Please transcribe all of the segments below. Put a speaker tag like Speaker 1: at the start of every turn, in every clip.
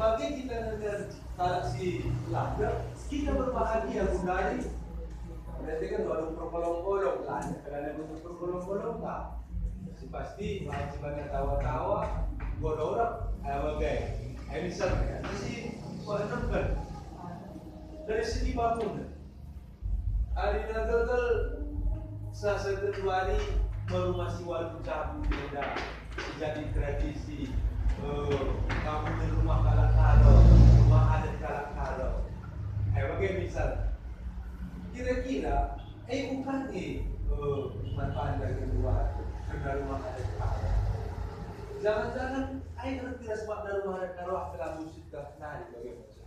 Speaker 1: bagi kita dengan si lada, kita berbahagia budaya. Berarti kan baru berkolong-kolong lada, kalau ada bentuk berkolong-kolong tak. Pasti wajibannya tawa-tawa, bodoh orang, bagai. Misalnya, si Pak kan dari segi bangunan, hari natal salah satu hari baru masih walau cabut beda, jadi tradisi. Kamu di rumah kalak-kalo, rumah adat kalak-kalo. Bagai misal, kira-kira, bukan manfaat dari luar, karena rumah adat kalo. Jangan-jangan, kan tidak sebab dari rumah adat kalo, akhirnya musik nari bagaimana.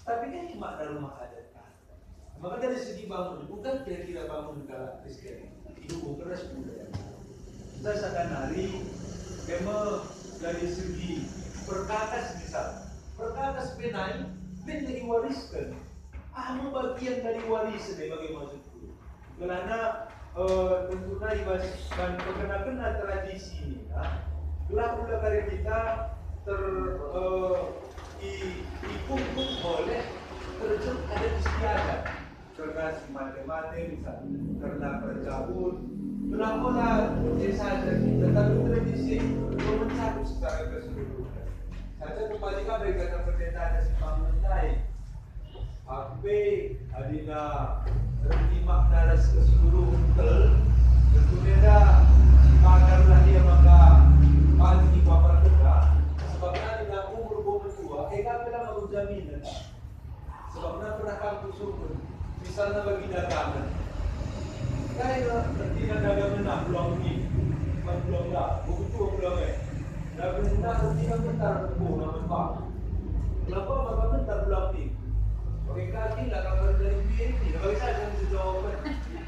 Speaker 1: Tapi kan cuma dari rumah adat kalo. Maka dari segi bangun, bukan kira-kira bangun kalak Kristen, itu bukan budaya. Saya sadar nari, memang dari segi perkakas misal, perkakas benai, ben diwariskan. Bagian dari warisan bagi maksudku. Karena tentunya dan kena tradisi ini, pula karya kita dipungkut oleh terjun ada istiadat. Karena si mate-mate misal, karena percabut. Kenapa saja kita tapi tradisi mencakup secara keseluruhan. Saja kepada mereka kata pendeta ada simpangan lain. Ape adina terima naras keseluruhan tentunya simpakanlah dia maka pagi bapak kita sebabnya adina umur 22 kami lah mau jaminan sebabnya pernah kampus surga misalnya bagi dagangan. Kaya tidak dagangan pulang ini, pulang lah, buku pulang dagangan tidak bentar namun pak. Kenapa maka bentar pulang ini? Mereka tidak kabar dari ini, bagi saya yang jawaban.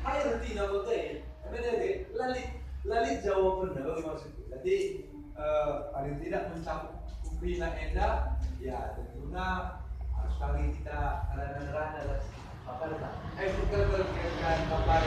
Speaker 1: Kaya tidak betul. Jadi lalit jawaban bagi maksudku. Jadi paling tidak mencakup kumpulan enda, ya tentunya harus kali kita rana-rana. Apa bukan berkaitan kabar